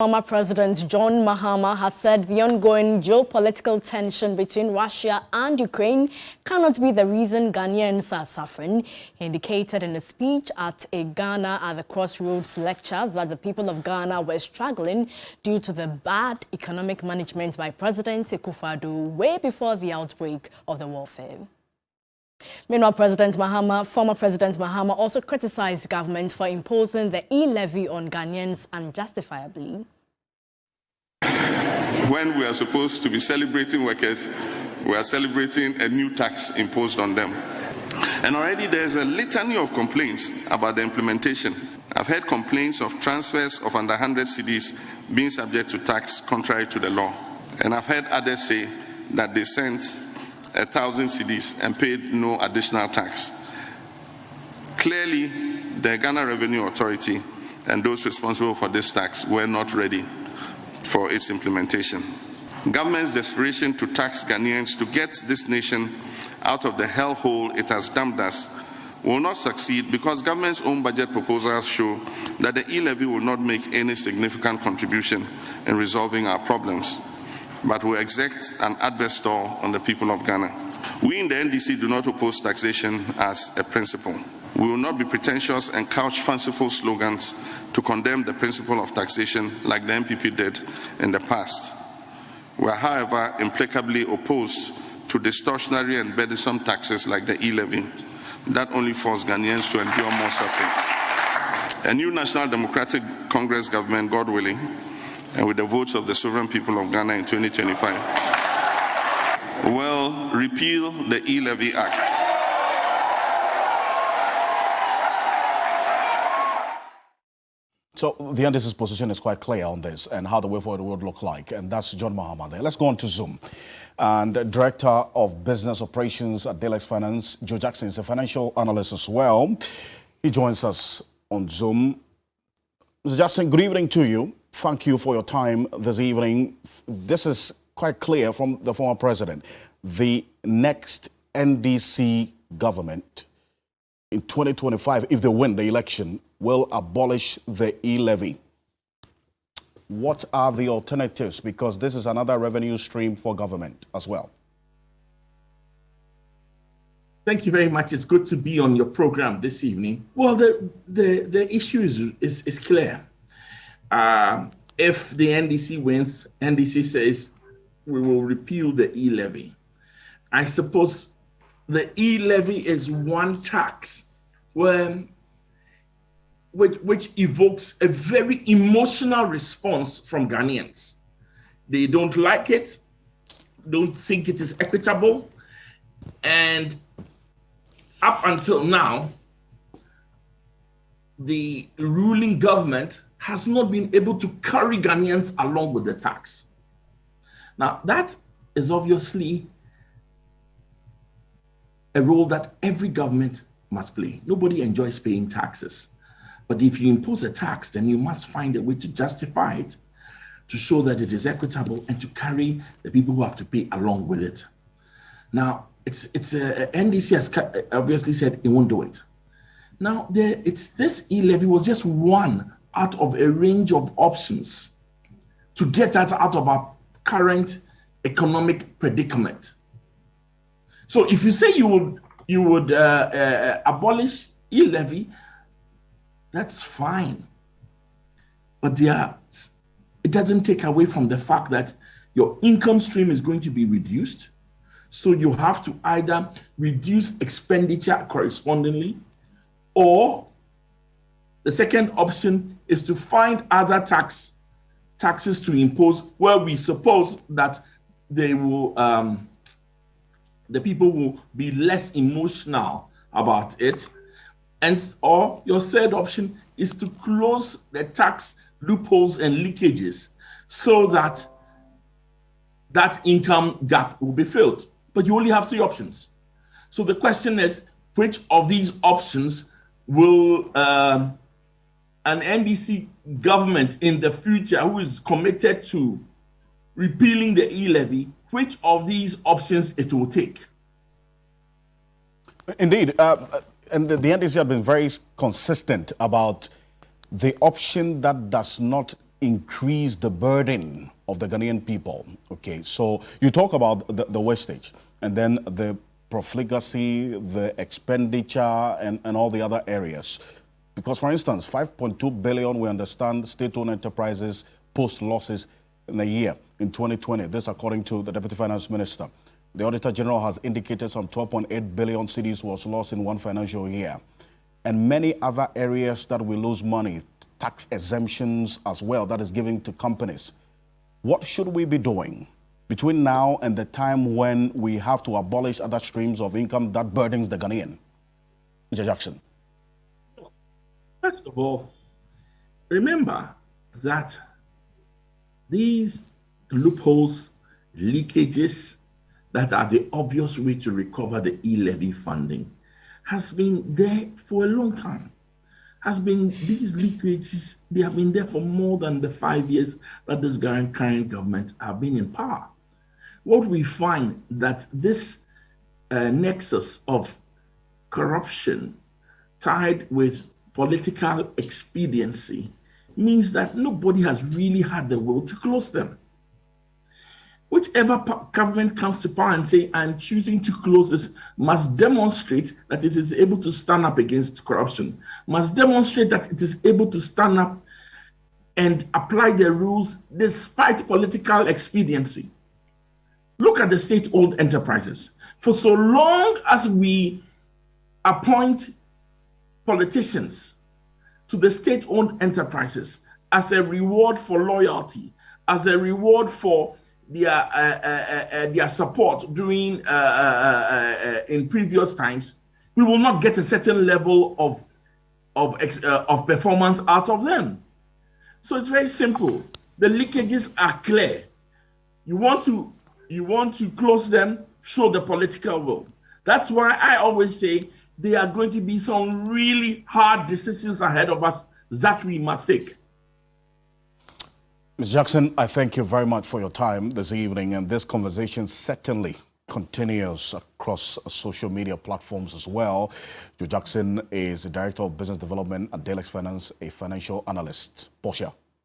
Former President John Mahama has said the ongoing geopolitical tension between Russia and Ukraine cannot be the reason Ghanaians are suffering. He indicated in a speech at a Ghana at the Crossroads lecture that the people of Ghana were struggling due to the bad economic management by President Akufo-Addo way before the outbreak of the warfare. Meanwhile, former President Mahama also criticized government for imposing the E-Levy on Ghanaians unjustifiably. When we are supposed to be celebrating workers, we are celebrating a new tax imposed on them. And already there's a litany of complaints about the implementation. I've heard complaints of transfers of under 100 cedis being subject to tax contrary to the law. And I've heard others say that they sent 1,000 cedis and paid no additional tax. Clearly, the Ghana Revenue Authority and those responsible for this tax were not ready for its implementation. Government's desperation to tax Ghanaians to get this nation out of the hellhole it has dumped us will not succeed because government's own budget proposals show that the E-Levy will not make any significant contribution in resolving our problems, but will exert an adverse toll on the people of Ghana. We in the NDC do not oppose taxation as a principle. We will not be pretentious and couch fanciful slogans to condemn the principle of taxation like the MPP did in the past. We are, however, implacably opposed to distortionary and burdensome taxes like the E-Levy that only force Ghanaians to endure more suffering. A new National Democratic Congress government, God willing, and with the votes of the sovereign people of Ghana in 2025, will repeal the E-Levy Act. So the NDC's position is quite clear on this and how the way forward would look like, and that's John Mahama there. Let's go on to Zoom. And Director of Business Operations at Delex Finance, Joe Jackson, is a financial analyst as well. He joins us on Zoom. Mr. Jackson, good evening to you. Thank you for your time this evening. This is quite clear from the former president. The next NDC government in 2025, if they win the election, will abolish the E-Levy. What are the alternatives? Because this is another revenue stream for government as well. Thank you very much. It's good to be on your program this evening. Well, the issue is clear. If the NDC wins, NDC says we will repeal the E-Levy. I suppose the E-Levy is one tax which evokes a very emotional response from Ghanaians. They don't like it, don't think it is equitable, and up until now, the ruling government has not been able to carry Ghanaians along with the tax. Now, that is obviously a role that every government must play. Nobody enjoys paying taxes. But if you impose a tax, then you must find a way to justify it, to show that it is equitable and to carry the people who have to pay along with it. Now, NDC has obviously said it won't do it. Now, this E-Levy was just one out of a range of options to get us out of our current economic predicament. So if you say you would abolish E-Levy, that's fine. But it doesn't take away from the fact that your income stream is going to be reduced. So you have to either reduce expenditure correspondingly, or the second option is to find other taxes to impose where we suppose that they will the people will be less emotional about it. Or your third option is to close the tax loopholes and leakages so that that income gap will be filled. But you only have three options. So the question is, which of these options will an NDC government in the future who is committed to repealing the E-Levy, which of these options it will take? Indeed. And the NDC have been very consistent about the option that does not increase the burden of the Ghanaian people? Okay, so you talk about the wastage and then the profligacy, the expenditure, and all the other areas. Because, for instance, 5.2 billion, we understand state-owned enterprises post losses in a year in 2020. This according to the Deputy Finance Minister. The Auditor General has indicated some 12.8 billion cedis was lost in one financial year. And many other areas that we lose money, tax exemptions as well, that is given to companies. What should we be doing between now and the time when we have to abolish other streams of income that burdens the Ghanaian? Mr. Jackson. First of all, remember that these loopholes, leakages that are the obvious way to recover the E-Levy funding has been there for a long time. These leakages, they have been there for more than the 5 years that this current government have been in power. What we find that this nexus of corruption tied with political expediency means that nobody has really had the will to close them. Whichever government comes to power and say, I'm choosing to close this, must demonstrate that it is able to stand up against corruption, must demonstrate that it is able to stand up and apply the rules despite political expediency. Look at the state-owned enterprises. For so long as we appoint politicians to the state-owned enterprises as a reward for loyalty, as a reward for their support during in previous times, we will not get a certain level of performance out of them. So it's very simple. The leakages are clear. You want to close them, show the political will. That's why I always say there are going to be some really hard decisions ahead of us that we must take. Ms. Jackson, I thank you very much for your time this evening, and this conversation certainly continues across social media platforms as well. Joe Jackson is the Director of Business Development at Delix Finance, a financial analyst. Portia.